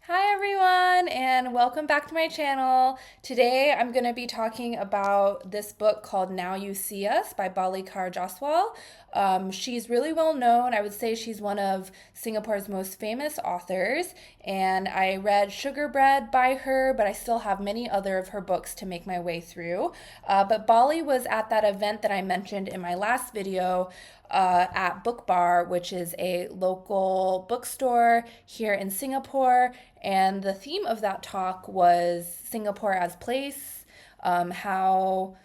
Hi everyone, and welcome back to my channel. Today I'm going to be talking about this book called Now You See Us by Balli Jaswal. She's really well known. I would say she's one of Singapore's most famous authors, and I read Sugar Bread by her, but I still have many other of her books to make my way through. But Balli was at that event that I mentioned in my last video at Book Bar, which is a local bookstore here in Singapore. And the theme of that talk was Singapore as place, how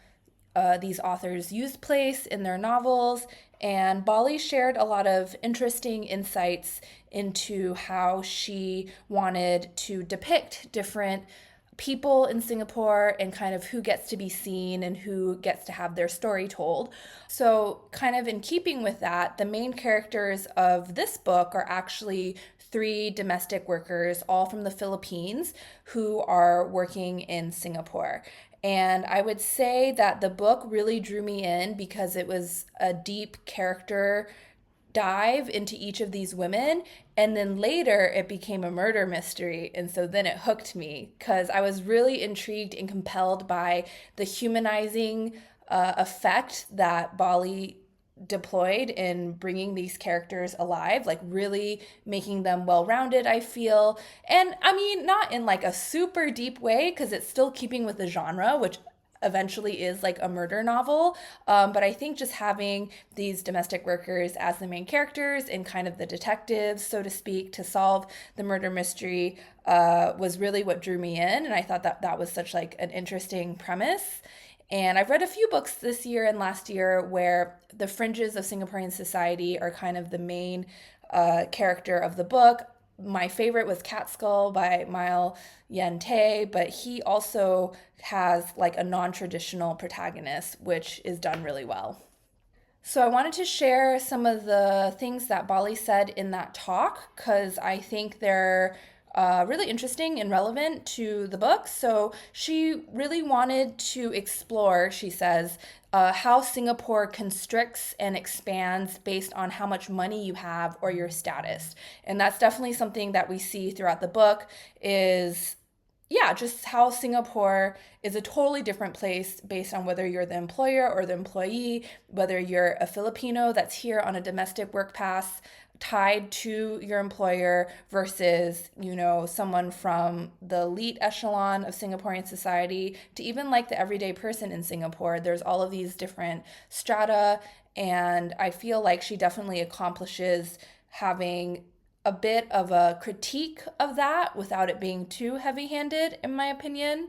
these authors use place in their novels. And Balli shared a lot of interesting insights into how she wanted to depict different people in Singapore and kind of who gets to be seen and who gets to have their story told. So, kind of in keeping with that, the main characters of this book are actually three domestic workers, all from the Philippines, who are working in Singapore. And I would say that the book really drew me in because it was a deep character dive into each of these women, and then later it became a murder mystery, and so then it hooked me because I was really intrigued and compelled by the humanizing effect that Bali deployed in bringing these characters alive, like really making them well-rounded, I feel. And I mean, not in like a super deep way because it's still keeping with the genre, which eventually is like a murder novel. But I think just having these domestic workers as the main characters and kind of the detectives, so to speak, to solve the murder mystery was really what drew me in. And I thought that that was such like an interesting premise. And I've read a few books this year and last year where the fringes of Singaporean society are kind of the main character of the book. My favorite was Catskill by Mile Yen Tay, but he also has like a non-traditional protagonist, which is done really well. So I wanted to share some of the things that Bali said in that talk because I think they're really interesting and relevant to the book. So she really wanted to explore, she says, how Singapore constricts and expands based on how much money you have or your status. And that's definitely something that we see throughout the book is yeah, just how Singapore is a totally different place based on whether you're the employer or the employee, whether you're a Filipino that's here on a domestic work pass tied to your employer versus, someone from the elite echelon of Singaporean society to even like the everyday person in Singapore. There's all of these different strata, and I feel like she definitely accomplishes having a bit of a critique of that without it being too heavy handed, in my opinion.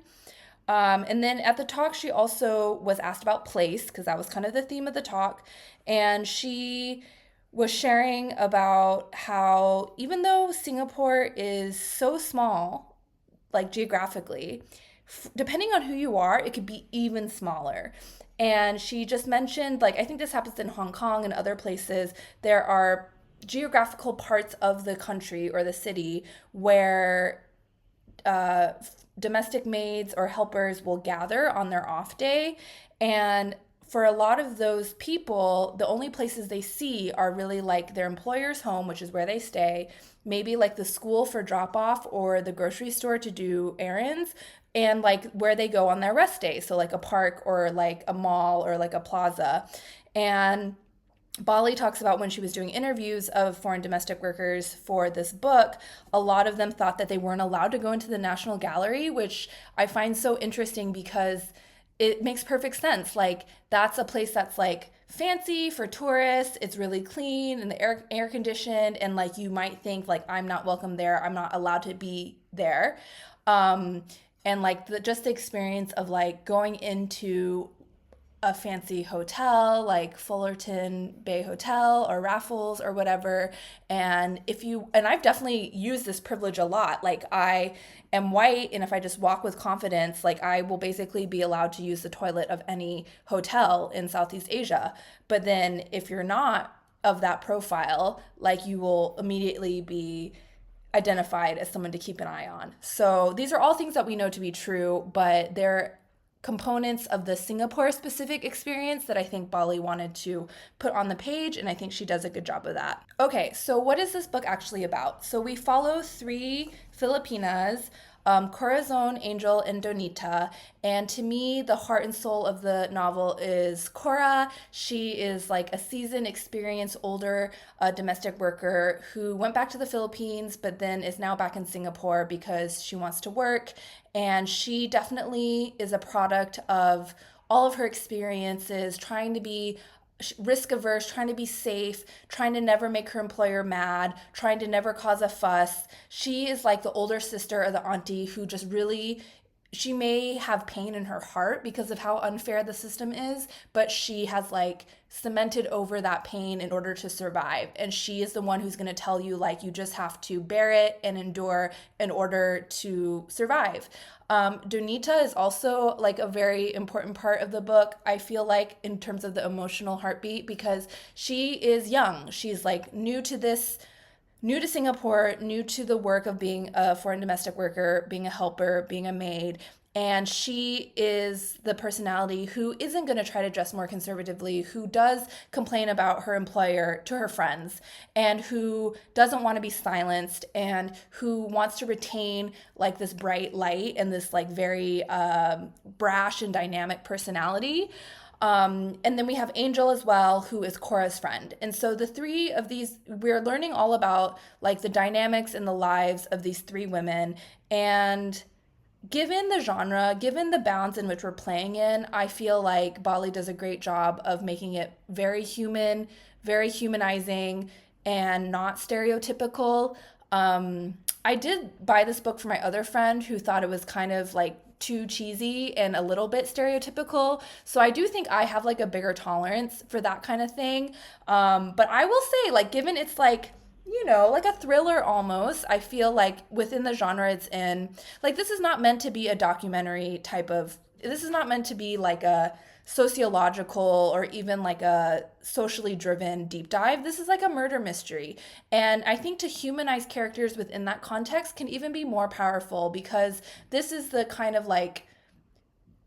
And then at the talk, she also was asked about place because that was kind of the theme of the talk. And she was sharing about how, even though Singapore is so small, like geographically, depending on who you are, it could be even smaller. And she just mentioned, like, I think this happens in Hong Kong and other places, there are geographical parts of the country or the city where uh, domestic maids or helpers will gather on their off day. And for a lot of those people, the only places they see are really like their employer's home, which is where they stay, maybe like the school for drop off or the grocery store to do errands, and like where they go on their rest day. So, like a park or like a mall or like a plaza. And Bali talks about when she was doing interviews of foreign domestic workers for this book, a lot of them thought that they weren't allowed to go into the National Gallery, which I find so interesting because it makes perfect sense. Like, that's a place that's like fancy for tourists, it's really clean and the air conditioned, and like you might think, like, I'm not welcome there, I'm not allowed to be there. Um, and like just the experience of like going into a fancy hotel like Fullerton Bay Hotel or Raffles or whatever. And I've definitely used this privilege a lot. Like, I am white, and if I just walk with confidence, like, I will basically be allowed to use the toilet of any hotel in Southeast Asia. But then if you're not of that profile, like, you will immediately be identified as someone to keep an eye on. So these are all things that we know to be true, but they're components of the Singapore specific experience that I think Balli wanted to put on the page, and I think she does a good job of that. Okay, so what is this book actually about? So we follow three Filipinas, Corazon, Angel, and Donita. And to me, the heart and soul of the novel is Cora. She is like a seasoned, experienced, older domestic worker who went back to the Philippines, but then is now back in Singapore because she wants to work. And she definitely is a product of all of her experiences trying to be risk averse, trying to be safe, trying to never make her employer mad, trying to never cause a fuss. She is like the older sister or the auntie who just really, she may have pain in her heart because of how unfair the system is, but she has like cemented over that pain in order to survive. And she is the one who's going to tell you, like, you just have to bear it and endure in order to survive. Donita is also like a very important part of the book, I feel like, in terms of the emotional heartbeat, because she is young. She's like new to Singapore, new to the work of being a foreign domestic worker, being a helper, being a maid. And she is the personality who isn't going to try to dress more conservatively, who does complain about her employer to her friends, and who doesn't want to be silenced, and who wants to retain like this bright light and this like very brash and dynamic personality. And then we have Angel as well, who is Cora's friend. And so the three of these, we're learning all about like the dynamics and the lives of these three women. And given the genre, given the bounds in which we're playing in, I feel like Balli does a great job of making it very human, very humanizing, and not stereotypical. I did buy this book for my other friend who thought it was kind of like too cheesy and a little bit stereotypical. So I do think I have like a bigger tolerance for that kind of thing. But I will say, like, given it's like, you know, like a thriller almost, I feel like within the genre it's in, like, this is not meant to be a documentary type of, this is not meant to be like a sociological or even like a socially driven deep dive. This is like a murder mystery. And I think to humanize characters within that context can even be more powerful, because this is the kind of like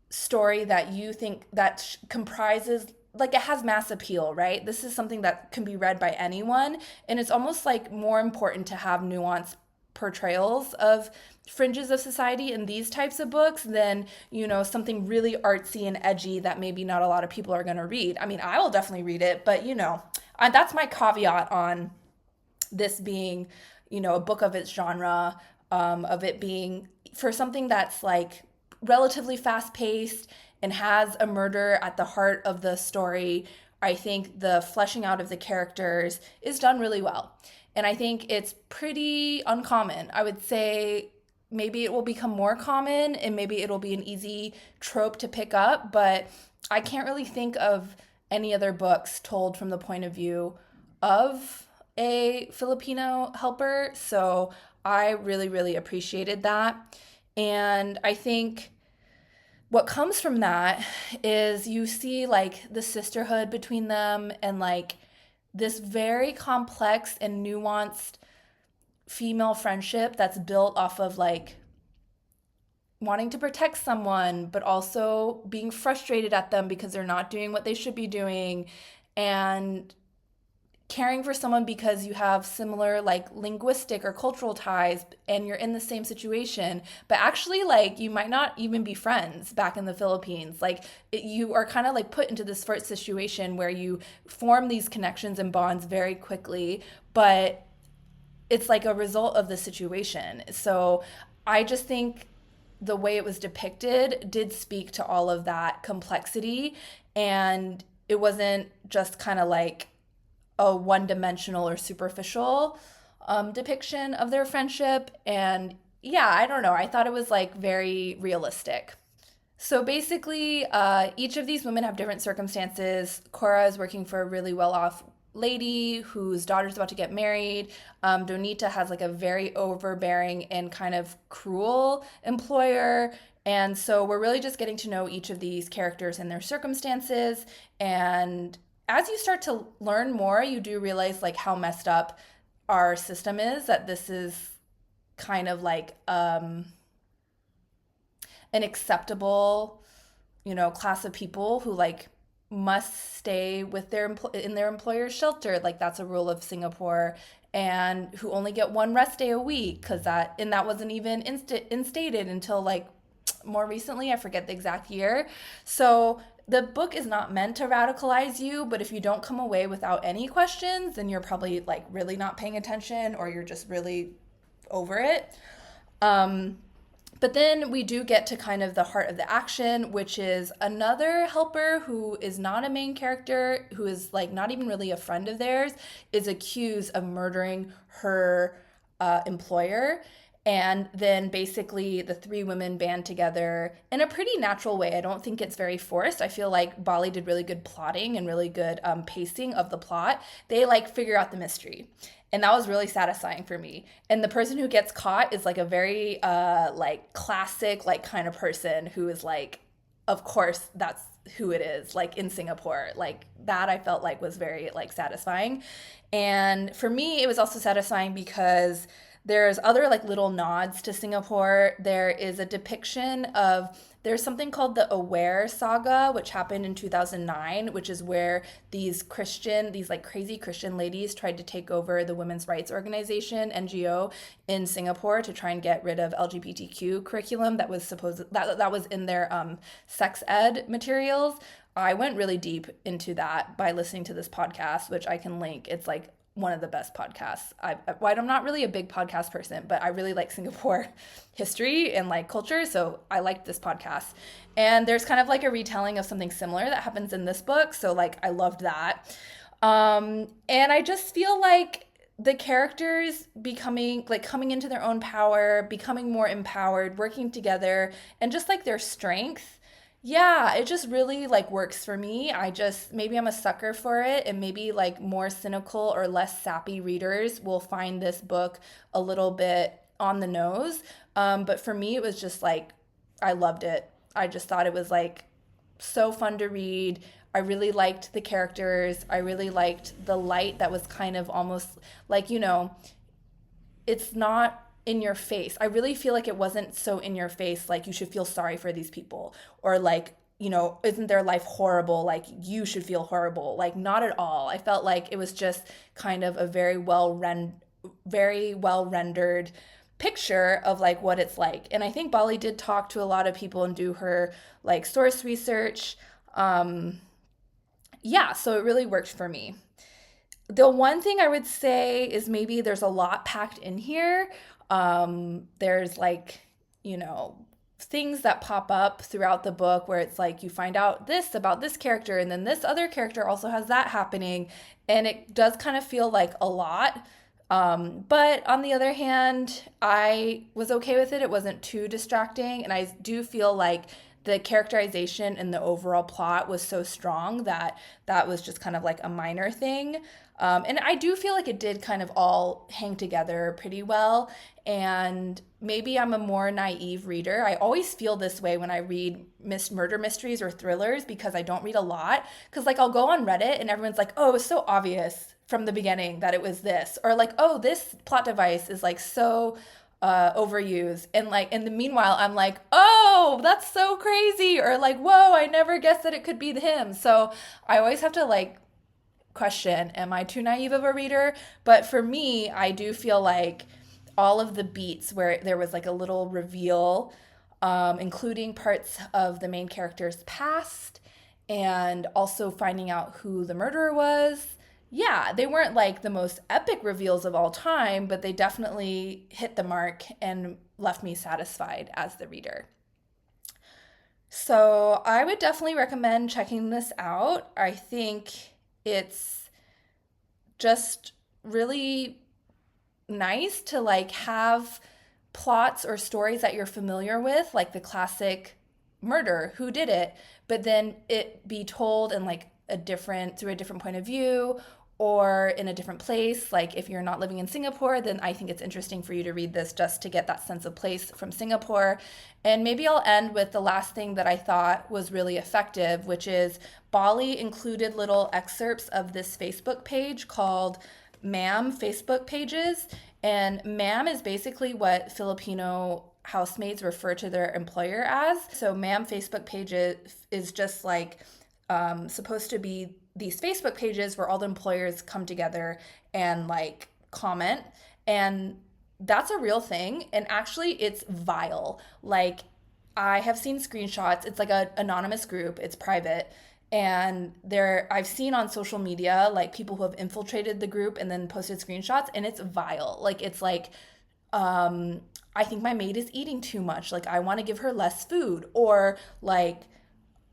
story that you think that comprises, like, it has mass appeal, right? This is something that can be read by anyone, and it's almost like more important to have nuanced portrayals of fringes of society in these types of books than, you know, something really artsy and edgy that maybe not a lot of people are going to read. I mean, I will definitely read it, but you know, that's my caveat on this being, you know, a book of its genre, of it being for something that's like relatively fast paced and has a murder at the heart of the story. I think the fleshing out of the characters is done really well. And I think it's pretty uncommon. I would say maybe it will become more common and maybe it'll be an easy trope to pick up, but I can't really think of any other books told from the point of view of a Filipino helper. So I really, really appreciated that. And I think what comes from that is you see like the sisterhood between them and like this very complex and nuanced female friendship that's built off of like wanting to protect someone, but also being frustrated at them because they're not doing what they should be doing, and caring for someone because you have similar like linguistic or cultural ties and you're in the same situation, but actually like you might not even be friends back in the Philippines. Like you are kind of like put into this first situation where you form these connections and bonds very quickly, but it's like a result of the situation. So I just think the way it was depicted did speak to all of that complexity, and it wasn't just kind of like a one-dimensional or superficial depiction of their friendship. And yeah, I don't know, I thought it was like very realistic. So basically, each of these women have different circumstances. Cora is working for a really well-off lady whose daughter's about to get married. Donita has like a very overbearing and kind of cruel employer. And so we're really just getting to know each of these characters and their circumstances. And as you start to learn more, you do realize like how messed up our system is, that this is kind of like an acceptable class of people who like must stay with in their employer's shelter. Like that's a rule of Singapore, and who only get one rest day a week because that wasn't even instated until like more recently. I forget the exact year. So the book is not meant to radicalize you, but if you don't come away without any questions, then you're probably like really not paying attention, or you're just really over it. Um, but then we do get to kind of the heart of the action, which is another helper who is not a main character, who is like not even really a friend of theirs, is accused of murdering her employer. And then basically the three women band together in a pretty natural way. I don't think it's very forced. I feel like Balli did really good plotting and really good pacing of the plot. They like figure out the mystery. And that was really satisfying for me. And the person who gets caught is like a very like classic like kind of person who is like, of course that's who it is, like in Singapore. Like that I felt like was very like satisfying. And for me it was also satisfying because there's other like little nods to Singapore. There is a depiction of there's something called the Aware saga, which happened in 2009, which is where these like crazy Christian ladies tried to take over the women's rights organization, NGO, in Singapore to try and get rid of LGBTQ curriculum that was in their sex ed materials. I went really deep into that by listening to this podcast, which I can link. It's like one of the best podcasts. I'm not really a big podcast person, but I really like Singapore history and like culture, so I liked this podcast. And there's kind of like a retelling of something similar that happens in this book, so like I loved that. And I just feel like the characters coming into their own power, becoming more empowered, working together, and just like their strength, yeah, it just really like works for me. Maybe I'm a sucker for it, and maybe like more cynical or less sappy readers will find this book a little bit on the nose. But for me, it was just like, I loved it. I just thought it was like so fun to read. I really liked the characters. I really liked the light that was kind of almost like, it's not in your face. I really feel like it wasn't so in your face, like you should feel sorry for these people, or like, isn't their life horrible? Like you should feel horrible. Like not at all. I felt like it was just kind of a very well rendered picture of like what it's like. And I think Balli did talk to a lot of people and do her like source research. Yeah, so it really worked for me. The one thing I would say is maybe there's a lot packed in here. There's like, things that pop up throughout the book where it's like you find out this about this character, and then this other character also has that happening. And it does kind of feel like a lot. But on the other hand, I was okay with it. It wasn't too distracting. And I do feel like the characterization and the overall plot was so strong that that was just kind of like a minor thing. And I do feel like it did kind of all hang together pretty well. And maybe I'm a more naive reader. I always feel this way when I read murder mysteries or thrillers because I don't read a lot. Because like I'll go on Reddit and everyone's like, oh, it was so obvious from the beginning that it was this. Or like, oh, this plot device is like so overused, and like in the meanwhile I'm like, oh, that's so crazy, or like, whoa, I never guessed that it could be him. So I always have to like question, am I too naive of a reader? But for me, I do feel like all of the beats where there was like a little reveal, including parts of the main character's past and also finding out who the murderer was, yeah, they weren't like the most epic reveals of all time, but they definitely hit the mark and left me satisfied as the reader. So I would definitely recommend checking this out. I think it's just really nice to like have plots or stories that you're familiar with, like the classic murder, who did it, but then it be told in like through a different point of view, or in a different place. Like if you're not living in Singapore, then I think it's interesting for you to read this just to get that sense of place from Singapore. And maybe I'll end with the last thing that I thought was really effective, which is Balli included little excerpts of this Facebook page called Ma'am Facebook pages. And ma'am is basically what Filipino housemaids refer to their employer as. So ma'am Facebook page is just like supposed to be these Facebook pages where all the employers come together and like comment. And that's a real thing. And actually, it's vile. Like, I have seen screenshots. It's like an anonymous group, it's private. And there, I've seen on social media like people who have infiltrated the group and then posted screenshots, and it's vile. Like, it's like, um, I think my maid is eating too much. Like, I want to give her less food. Or, like,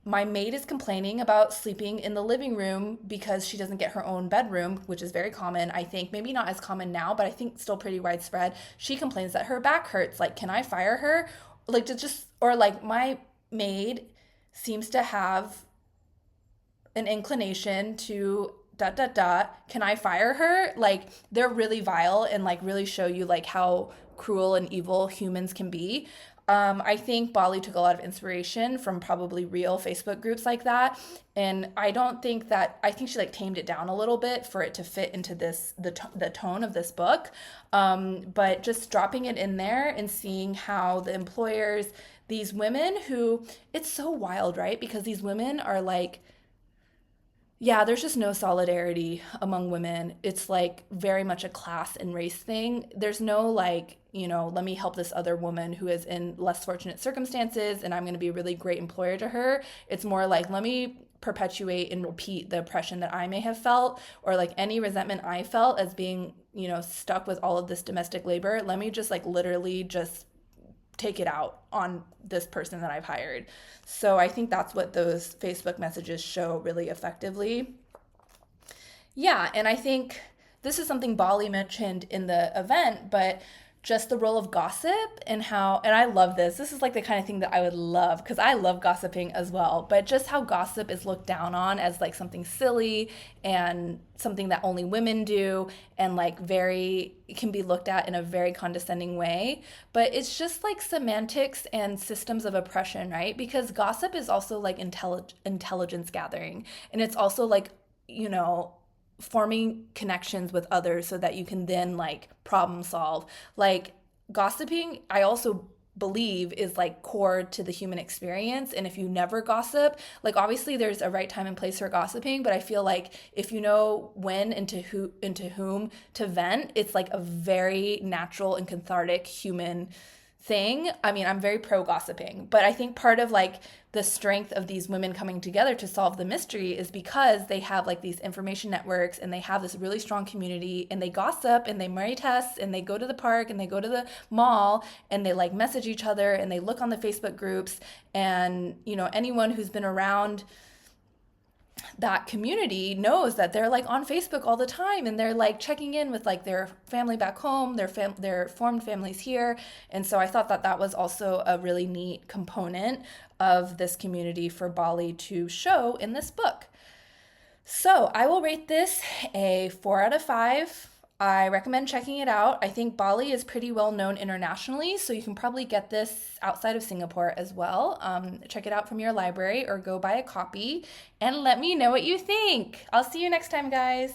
my maid is complaining about sleeping in the living room because she doesn't get her own bedroom, which is very common. I think maybe not as common now, but I think still pretty widespread. She complains that her back hurts. Like, can I fire her? Like, to just, or like, my maid seems to have an inclination to dot dot dot, can I fire her? Like, they're really vile and like really show you like how cruel and evil humans can be. I think Bali took a lot of inspiration from probably real Facebook groups like that, and I don't think that, I think she like tamed it down a little bit for it to fit into this the tone of this book. But just dropping it in there and seeing how the employers, these women who, it's so wild, right? Because these women are like, yeah, there's just no solidarity among women. It's like very much a class and race thing. There's no like, let me help this other woman who is in less fortunate circumstances and I'm going to be a really great employer to her. It's more like, let me perpetuate and repeat the oppression that I may have felt, or like any resentment I felt as being, stuck with all of this domestic labor. Let me just like literally just take it out on this person that I've hired. So I think that's what those Facebook messages show really effectively. Yeah, and I think this is something Bali mentioned in the event, but just the role of gossip and how, and I love this. This is like the kind of thing that I would love because I love gossiping as well, but just how gossip is looked down on as like something silly and something that only women do, and like very, it can be looked at in a very condescending way. But it's just like semantics and systems of oppression, right? Because gossip is also like intelligence gathering, and it's also like, you know, forming connections with others so that you can then like problem solve. Like, gossiping, I also believe is like core to the human experience. And if you never gossip, like obviously there's a right time and place for gossiping, but I feel like if you know when and to who into whom to vent, it's like a very natural and cathartic human thing. I mean, I'm very pro gossiping, but I think part of like the strength of these women coming together to solve the mystery is because they have like these information networks and they have this really strong community, and they gossip and they marry tests and they go to the park and they go to the mall and they like message each other and they look on the Facebook groups. And, anyone who's been around that community knows that they're like on Facebook all the time, and they're like checking in with like their family back home, their formed families here. And so I thought that that was also a really neat component of this community for Bali to show in this book. So I will rate this a 4 out of 5. I recommend checking it out. I think Bali is pretty well known internationally, so you can probably get this outside of Singapore as well. Check it out from your library or go buy a copy and let me know what you think. I'll see you next time, guys.